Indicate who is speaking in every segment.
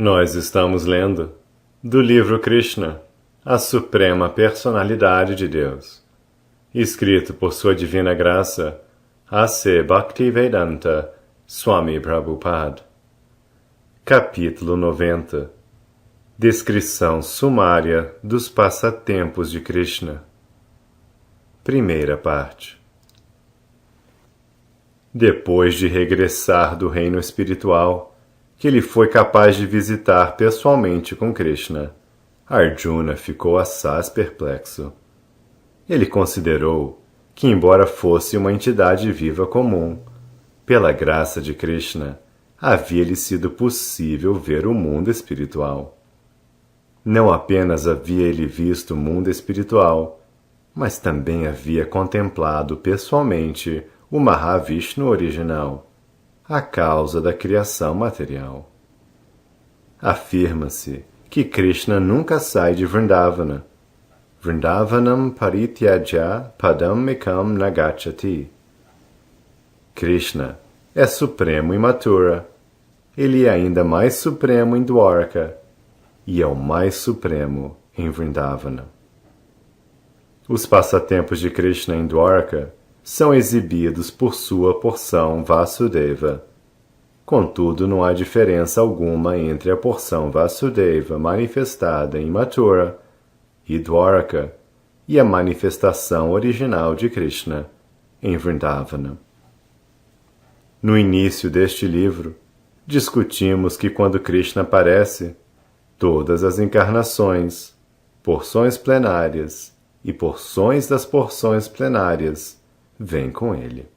Speaker 1: Nós estamos lendo do livro Krishna, a Suprema Personalidade de Deus, escrito por Sua Divina Graça, A.C. Bhaktivedanta Swami Prabhupada. Capítulo 90. Descrição sumária dos passatempos de Krishna. Primeira parte. Depois de regressar do reino espiritual, que ele foi capaz de visitar pessoalmente com Krishna, Arjuna ficou assaz perplexo. Ele considerou que, embora fosse uma entidade viva comum, pela graça de Krishna, havia-lhe sido possível ver o mundo espiritual. Não apenas havia ele visto o mundo espiritual, mas também havia contemplado pessoalmente o Mahavishnu original, a causa da criação material. Afirma-se que Krishna nunca sai de Vrindavana. Vrindavanam parityajya padam ekam nagachati. Krishna é supremo em Mathura. Ele é ainda mais supremo em Dwarka e é o mais supremo em Vrindavana. Os passatempos de Krishna em Dwarka são exibidos por sua porção Vasudeva. Contudo, não há diferença alguma entre a porção Vasudeva manifestada em Mathura e Dwarka e a manifestação original de Krishna em Vrindavana. No início deste livro, discutimos que quando Krishna aparece, todas as encarnações, porções plenárias e porções das porções plenárias vêm com ele.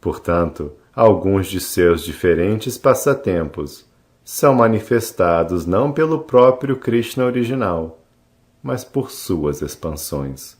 Speaker 1: Portanto, alguns de seus diferentes passatempos são manifestados não pelo próprio Krishna original, mas por suas expansões.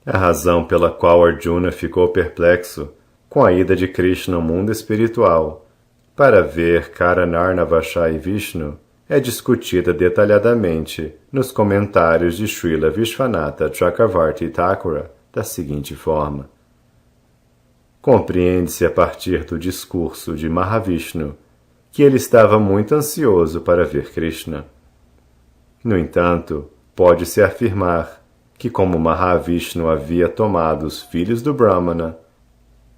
Speaker 1: A razão pela qual Arjuna ficou perplexo com a ida de Krishna ao mundo espiritual para ver Karanarnavashai Vishnu é discutida detalhadamente nos comentários de Srila Vishwanatha Chakravarti Thakura da seguinte forma. Compreende-se a partir do discurso de Mahavishnu que ele estava muito ansioso para ver Krishna. No entanto, pode-se afirmar que, como Mahavishnu havia tomado os filhos do Brahmana,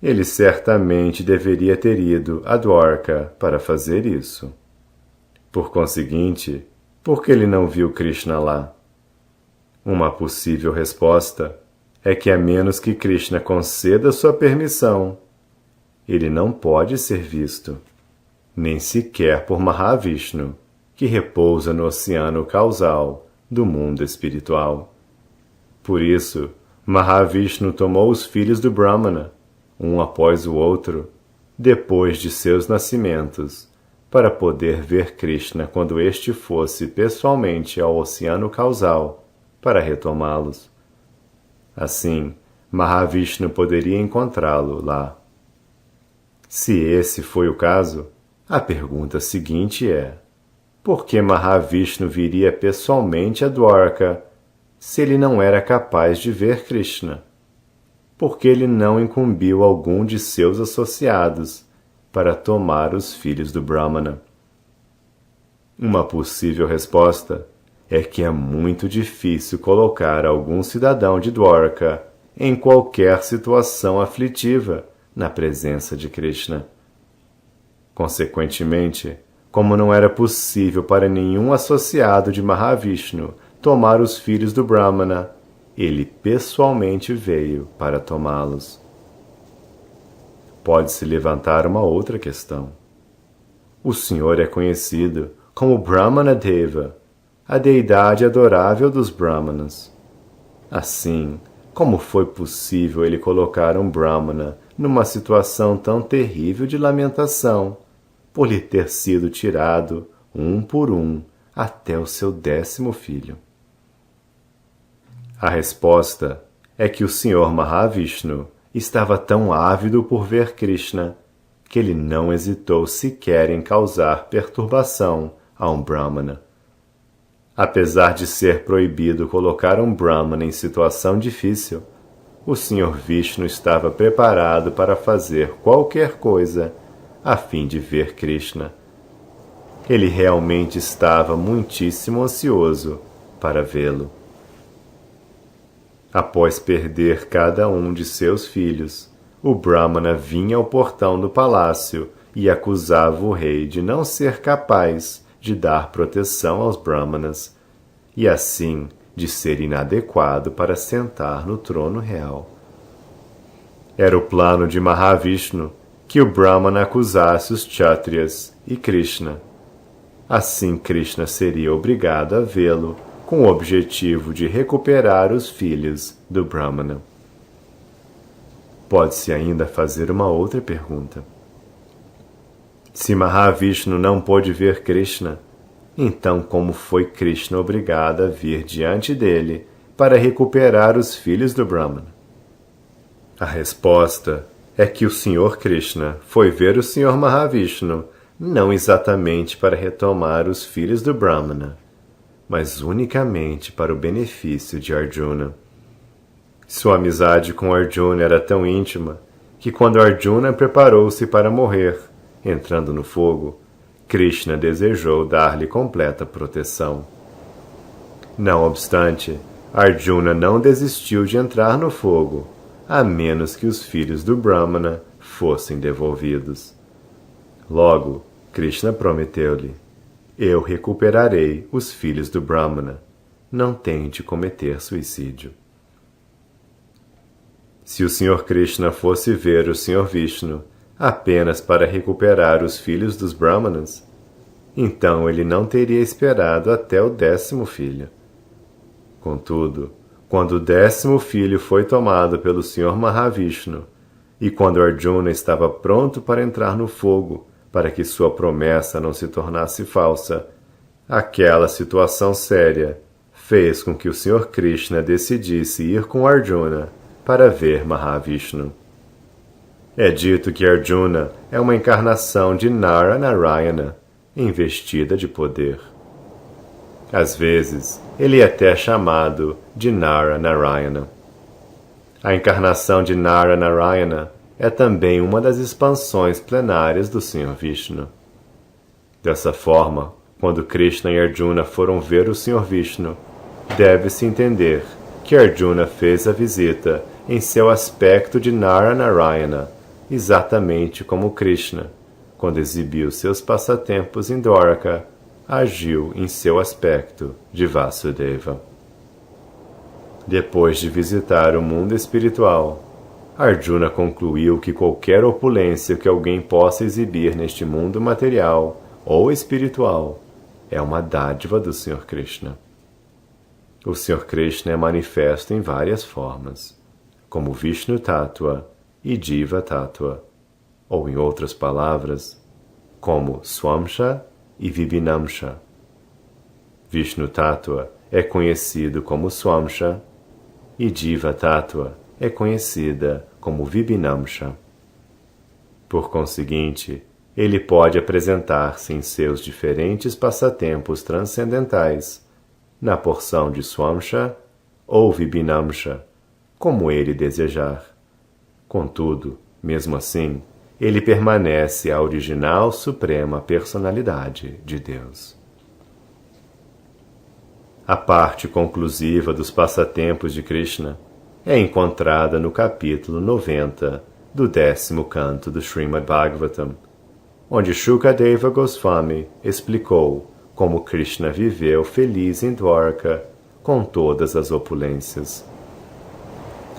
Speaker 1: ele certamente deveria ter ido a Dwarka para fazer isso. Por conseguinte, por que ele não viu Krishna lá? Uma possível resposta é que, a menos que Krishna conceda sua permissão, ele não pode ser visto, nem sequer por Mahavishnu, que repousa no oceano causal do mundo espiritual. Por isso, Mahavishnu tomou os filhos do Brahmana, um após o outro, depois de seus nascimentos, para poder ver Krishna quando este fosse pessoalmente ao oceano causal para retomá-los. Assim, Mahavishnu poderia encontrá-lo lá. Se esse foi o caso, a pergunta seguinte é: por que Mahavishnu viria pessoalmente a Dwarka se ele não era capaz de ver Krishna? Por que ele não incumbiu algum de seus associados para tomar os filhos do Brahmana? Uma possível resposta é que é muito difícil colocar algum cidadão de Dwarka em qualquer situação aflitiva na presença de Krishna. Consequentemente, como não era possível para nenhum associado de Mahavishnu tomar os filhos do Brahmana, ele pessoalmente veio para tomá-los. Pode-se levantar uma outra questão. O Senhor é conhecido como Brahmana Deva, a deidade adorável dos Brahmanas. Assim, como foi possível ele colocar um Brahmana numa situação tão terrível de lamentação, por lhe ter sido tirado, um por um, até o seu 10º filho? A resposta é que o Senhor Mahavishnu estava tão ávido por ver Krishna que ele não hesitou sequer em causar perturbação a um Brahmana. Apesar de ser proibido colocar um Brahmana em situação difícil, o Senhor Vishnu estava preparado para fazer qualquer coisa a fim de ver Krishna, Ele realmente estava muitíssimo ansioso para vê-lo. Após perder cada um de seus filhos, o Brahmana vinha ao portão do palácio e acusava o rei de não ser capaz de dar proteção aos Brahmanas, e assim de ser inadequado para sentar no trono real. Era o plano de Mahavishnu que o Brahmana acusasse os Kshatriyas e Krishna. Assim Krishna seria obrigado a vê-lo com o objetivo de recuperar os filhos do Brahmana. Pode-se ainda fazer uma outra pergunta. Se Mahavishnu não pôde ver Krishna, então como foi Krishna obrigado a vir diante dele para recuperar os filhos do Brahmana? A resposta é que o Senhor Krishna foi ver o Senhor Mahavishnu não exatamente para retomar os filhos do Brahmana, mas unicamente para o benefício de Arjuna. Sua amizade com Arjuna era tão íntima que quando Arjuna preparou-se para morrer, entrando no fogo, Krishna desejou dar-lhe completa proteção. Não obstante, Arjuna não desistiu de entrar no fogo, a menos que os filhos do Brahmana fossem devolvidos. Logo, Krishna prometeu-lhe: eu recuperarei os filhos do Brahmana. Não tente cometer suicídio. Se o Sr. Krishna fosse ver o Sr. Vishnu apenas para recuperar os filhos dos Brahmanas, então ele não teria esperado até o 10º filho. Contudo, quando o 10º filho foi tomado pelo Sr. Mahavishnu, e quando Arjuna estava pronto para entrar no fogo para que sua promessa não se tornasse falsa, aquela situação séria fez com que o Sr. Krishna decidisse ir com Arjuna para ver Mahavishnu. É dito que Arjuna é uma encarnação de Nara Narayana, investida de poder. Às vezes, ele é até chamado de Nara Narayana. A encarnação de Nara Narayana é também uma das expansões plenárias do Sr. Vishnu. Dessa forma, quando Krishna e Arjuna foram ver o Sr. Vishnu, deve-se entender que Arjuna fez a visita em seu aspecto de Nara Narayana, exatamente como Krishna, quando exibiu seus passatempos em Dwaraka, agiu em seu aspecto de Vasudeva. Depois de visitar o mundo espiritual, Arjuna concluiu que qualquer opulência que alguém possa exibir neste mundo material ou espiritual é uma dádiva do Sr. Krishna. O Sr. Krishna é manifesto em várias formas, como Vishnu Tattva e Jiva Tattva, ou em outras palavras, como Swamsha e Vibhinamsha. Vishnu Tattva é conhecido como Swamsha e Jiva Tattva é conhecida como Vibhinamsha. Por conseguinte, ele pode apresentar-se em seus diferentes passatempos transcendentais, na porção de Swamsha ou Vibhinamsha, como ele desejar. Contudo, mesmo assim, ele permanece a original suprema personalidade de Deus. A parte conclusiva dos passatempos de Krishna é encontrada no capítulo 90 do 10º canto do Srimad Bhagavatam, onde Shukadeva Goswami explicou como Krishna viveu feliz em Dwaraka com todas as opulências.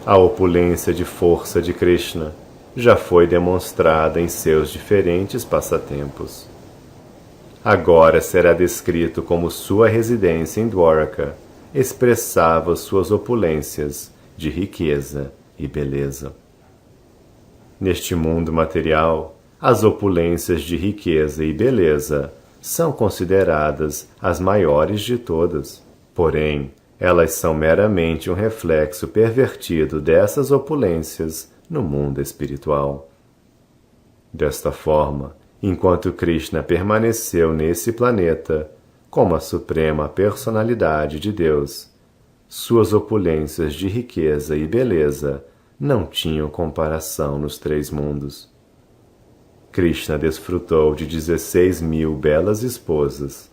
Speaker 1: A opulência de força de Krishna já foi demonstrada em seus diferentes passatempos. Agora será descrito como sua residência em Dwaraka expressava suas opulências de riqueza e beleza. Neste mundo material, as opulências de riqueza e beleza são consideradas as maiores de todas. Porém, elas são meramente um reflexo pervertido dessas opulências no mundo espiritual. Desta forma, enquanto Krishna permaneceu nesse planeta como a suprema personalidade de Deus, suas opulências de riqueza e beleza não tinham comparação nos 3 mundos. Krishna desfrutou de 16.000 belas esposas,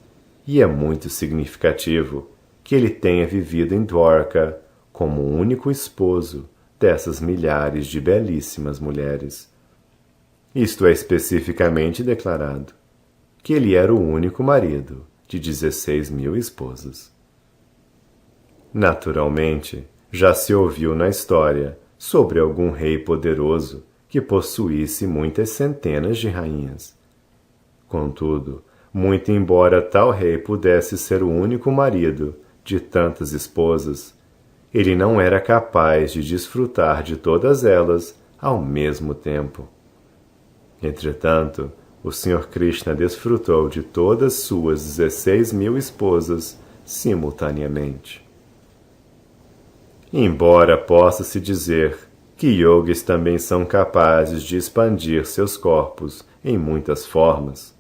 Speaker 1: e é muito significativo que ele tenha vivido em Dwarka como o único esposo dessas milhares de belíssimas mulheres. Isto é especificamente declarado, que ele era o único marido de 16.000 esposas. Naturalmente, já se ouviu na história sobre algum rei poderoso que possuísse muitas centenas de rainhas. Contudo, muito embora tal rei pudesse ser o único marido de tantas esposas, ele não era capaz de desfrutar de todas elas ao mesmo tempo. Entretanto, o Sr. Krishna desfrutou de todas suas 16.000 esposas simultaneamente. Embora possa-se dizer que yogis também são capazes de expandir seus corpos em muitas formas,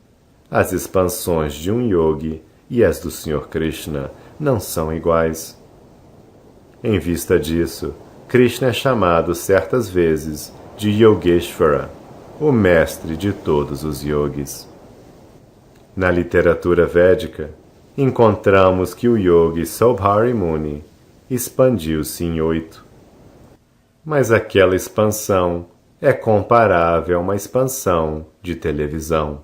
Speaker 1: as expansões de um yogi e as do Sr. Krishna não são iguais. Em vista disso, Krishna é chamado certas vezes de Yogeshvara, o mestre de todos os yogis. Na literatura védica, encontramos que o yogi Saubhari Muni expandiu-se em 8. Mas aquela expansão é comparável a uma expansão de televisão.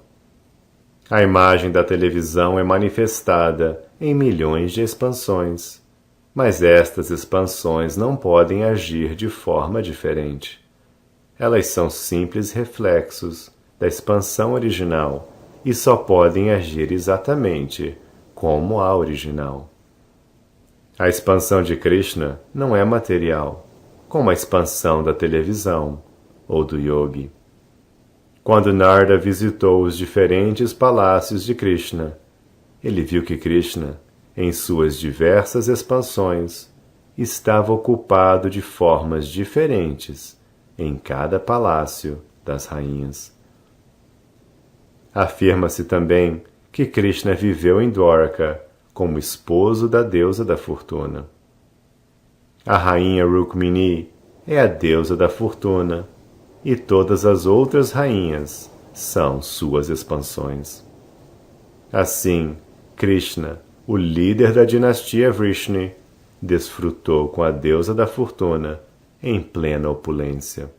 Speaker 1: A imagem da televisão é manifestada em milhões de expansões, mas estas expansões não podem agir de forma diferente. Elas são simples reflexos da expansão original e só podem agir exatamente como a original. A expansão de Krishna não é material, como a expansão da televisão ou do yogi. Quando Narada visitou os diferentes palácios de Krishna, ele viu que Krishna, em suas diversas expansões, estava ocupado de formas diferentes em cada palácio das rainhas. Afirma-se também que Krishna viveu em Dwarka como esposo da deusa da fortuna. A rainha Rukmini é a deusa da fortuna, e todas as outras rainhas são suas expansões. Assim, Krishna, o líder da dinastia Vrishni, desfrutou com a deusa da fortuna em plena opulência.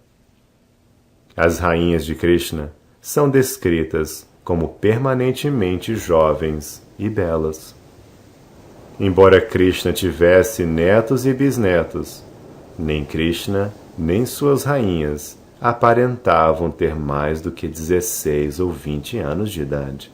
Speaker 1: As rainhas de Krishna são descritas como permanentemente jovens e belas. Embora Krishna tivesse netos e bisnetos, nem Krishna nem suas rainhas aparentavam ter mais do que 16 ou 20 anos de idade.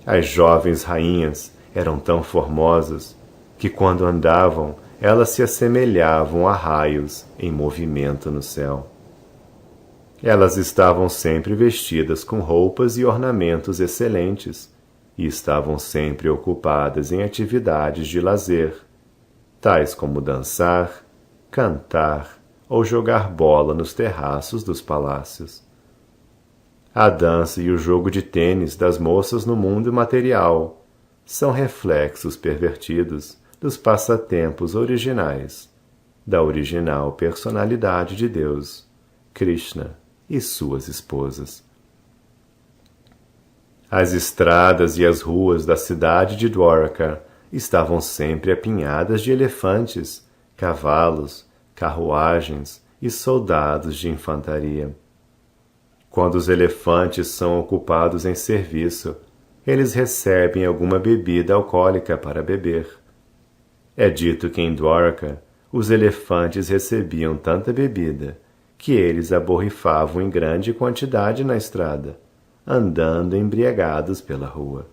Speaker 1: As jovens rainhas eram tão formosas que, quando andavam, elas se assemelhavam a raios em movimento no céu. Elas estavam sempre vestidas com roupas e ornamentos excelentes e estavam sempre ocupadas em atividades de lazer, tais como dançar, cantar ou jogar bola nos terraços dos palácios. A dança e o jogo de tênis das moças no mundo material são reflexos pervertidos dos passatempos originais, da original personalidade de Deus, Krishna e suas esposas. As estradas e as ruas da cidade de Dwarka estavam sempre apinhadas de elefantes, cavalos, carruagens e soldados de infantaria. Quando os elefantes são ocupados em serviço, eles recebem alguma bebida alcoólica para beber. É dito que em Dwarka os elefantes recebiam tanta bebida que eles a borrifavam em grande quantidade na estrada, andando embriagados pela rua.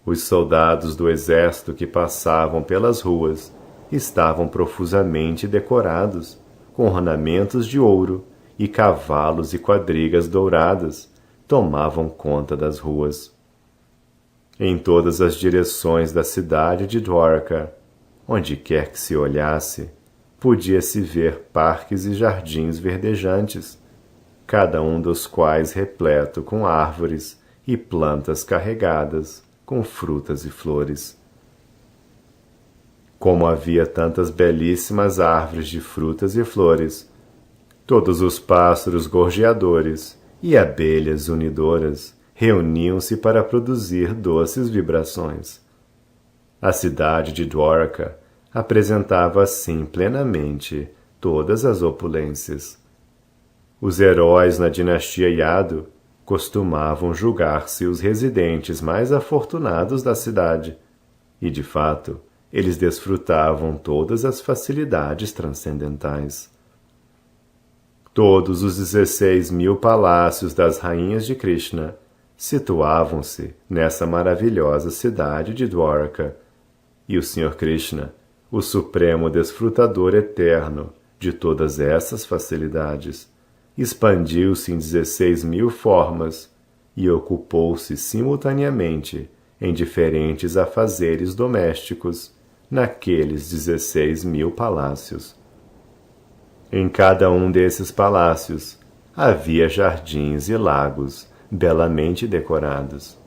Speaker 1: Os soldados do exército que passavam pelas ruas estavam profusamente decorados, com ornamentos de ouro, e cavalos e quadrigas douradas tomavam conta das ruas. Em todas as direções da cidade de Dwarka, onde quer que se olhasse, podia-se ver parques e jardins verdejantes, cada um dos quais repleto com árvores e plantas carregadas com frutas e flores. Como havia tantas belíssimas árvores de frutas e flores, todos os pássaros gorjeadores e abelhas unidoras reuniam-se para produzir doces vibrações. A cidade de Dwarka apresentava assim plenamente todas as opulências. Os heróis na dinastia Yadu costumavam julgar-se os residentes mais afortunados da cidade, e, de fato, eles desfrutavam todas as facilidades transcendentais. Todos os 16.000 palácios das rainhas de Krishna situavam-se nessa maravilhosa cidade de Dwarka, e o Sr. Krishna, o supremo desfrutador eterno de todas essas facilidades, expandiu-se em 16.000 formas e ocupou-se simultaneamente em diferentes afazeres domésticos naqueles 16.000 palácios. Em cada um desses palácios havia jardins e lagos belamente decorados.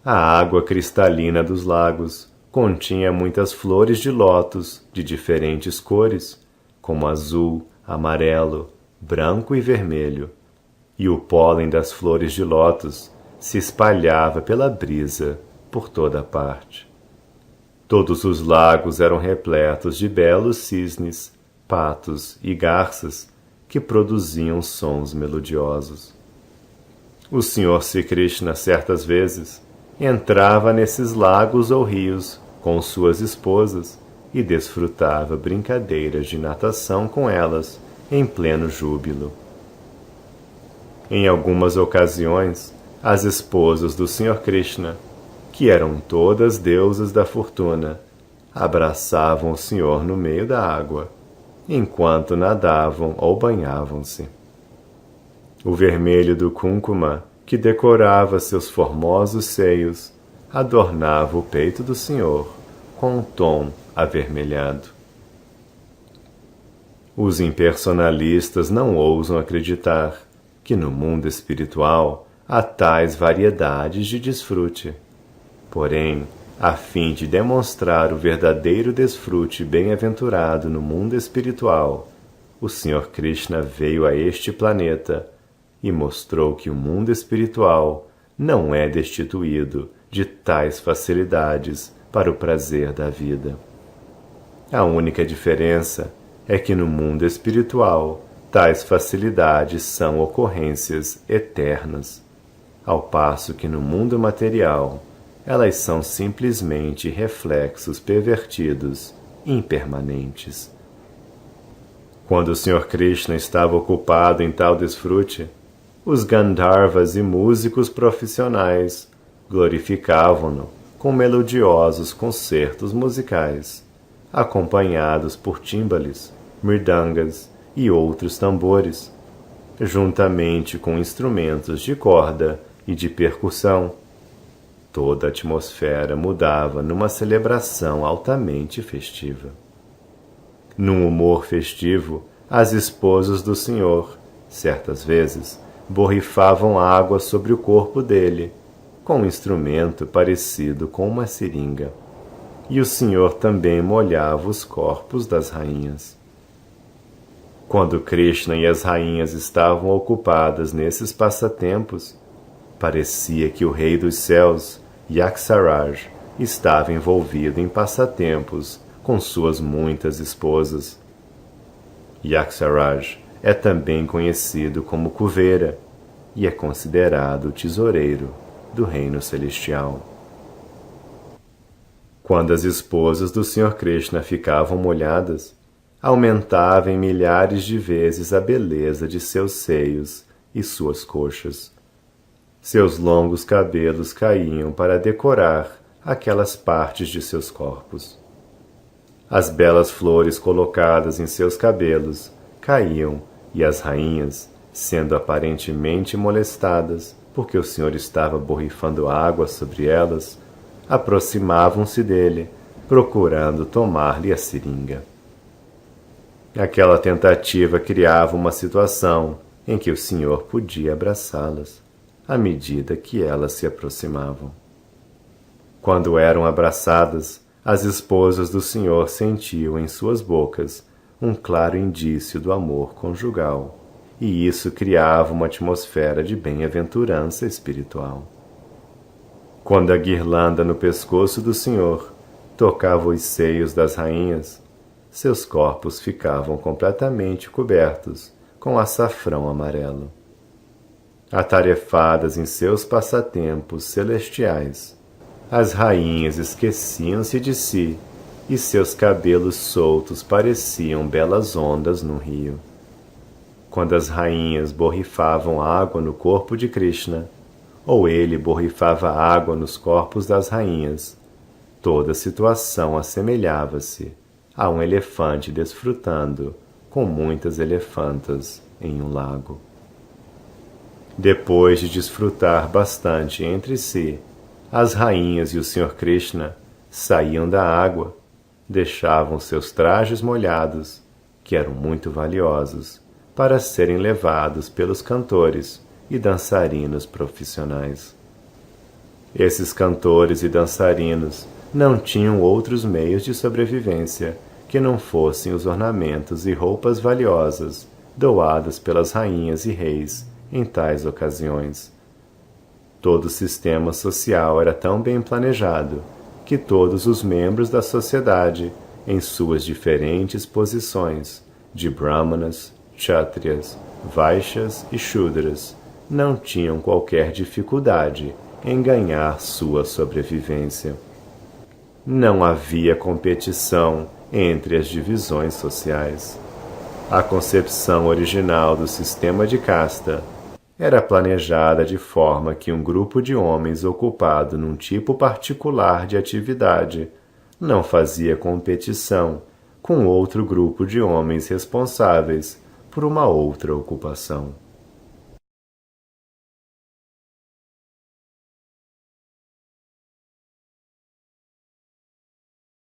Speaker 1: A água cristalina dos lagos continha muitas flores de lótus de diferentes cores, como azul, amarelo, branco e vermelho, e o pólen das flores de lótus se espalhava pela brisa por toda parte. Todos os lagos eram repletos de belos cisnes, patos e garças que produziam sons melodiosos. O Sr. Sri Krishna, certas vezes, entrava nesses lagos ou rios com suas esposas e desfrutava brincadeiras de natação com elas em pleno júbilo. Em algumas ocasiões, as esposas do Sr. Krishna, que eram todas deusas da fortuna, abraçavam o Senhor no meio da água, enquanto nadavam ou banhavam-se. O vermelho do cúncuma, que decorava seus formosos seios, adornava o peito do Senhor com um tom avermelhado. Os impersonalistas não ousam acreditar que no mundo espiritual há tais variedades de desfrute. Porém, a fim de demonstrar o verdadeiro desfrute bem-aventurado no mundo espiritual, o Sr. Krishna veio a este planeta e mostrou que o mundo espiritual não é destituído de tais facilidades para o prazer da vida. A única diferença é que no mundo espiritual tais facilidades são ocorrências eternas, ao passo que no mundo material elas são simplesmente reflexos pervertidos, impermanentes. Quando o Sr. Krishna estava ocupado em tal desfrute, os Gandharvas e músicos profissionais glorificavam-no com melodiosos concertos musicais, acompanhados por tímbales, mridangas e outros tambores, juntamente com instrumentos de corda e de percussão. Toda a atmosfera mudava numa celebração altamente festiva. Num humor festivo, as esposas do Senhor, certas vezes, borrifavam água sobre o corpo dele, com um instrumento parecido com uma seringa, e o Senhor também molhava os corpos das rainhas. Quando Krishna e as rainhas estavam ocupadas nesses passatempos, parecia que o rei dos céus, Yaksaraj, estava envolvido em passatempos com suas muitas esposas. Yaksaraj é também conhecido como Kuvera e é considerado o tesoureiro do reino celestial. Quando as esposas do Sr. Krishna ficavam molhadas, aumentava em milhares de vezes a beleza de seus seios e suas coxas. Seus longos cabelos caíam para decorar aquelas partes de seus corpos. As belas flores colocadas em seus cabelos caíam e as rainhas, sendo aparentemente molestadas porque o Senhor estava borrifando água sobre elas, aproximavam-se dele, procurando tomar-lhe a seringa. Aquela tentativa criava uma situação em que o Senhor podia abraçá-las, à medida que elas se aproximavam. Quando eram abraçadas, as esposas do Senhor sentiam em suas bocas um claro indício do amor conjugal, e isso criava uma atmosfera de bem-aventurança espiritual. Quando a guirlanda no pescoço do Senhor tocava os seios das rainhas, seus corpos ficavam completamente cobertos com açafrão amarelo. Atarefadas em seus passatempos celestiais, as rainhas esqueciam-se de si e seus cabelos soltos pareciam belas ondas no rio. Quando as rainhas borrifavam água no corpo de Krishna, ou ele borrifava água nos corpos das rainhas, toda a situação assemelhava-se a um elefante desfrutando com muitas elefantas em um lago. Depois de desfrutar bastante entre si, as rainhas e o Sr. Krishna saíam da água, deixavam seus trajes molhados, que eram muito valiosos, para serem levados pelos cantores e dançarinos profissionais. Esses cantores e dançarinos não tinham outros meios de sobrevivência que não fossem os ornamentos e roupas valiosas doadas pelas rainhas e reis em tais ocasiões. Todo o sistema social era tão bem planejado que todos os membros da sociedade, em suas diferentes posições, de brahmanas, kshatriyas, vaishyas e shudras, não tinham qualquer dificuldade em ganhar sua sobrevivência. Não havia competição entre as divisões sociais. A concepção original do sistema de casta era planejada de forma que um grupo de homens ocupado num tipo particular de atividade não fazia competição com outro grupo de homens responsáveis por uma outra ocupação.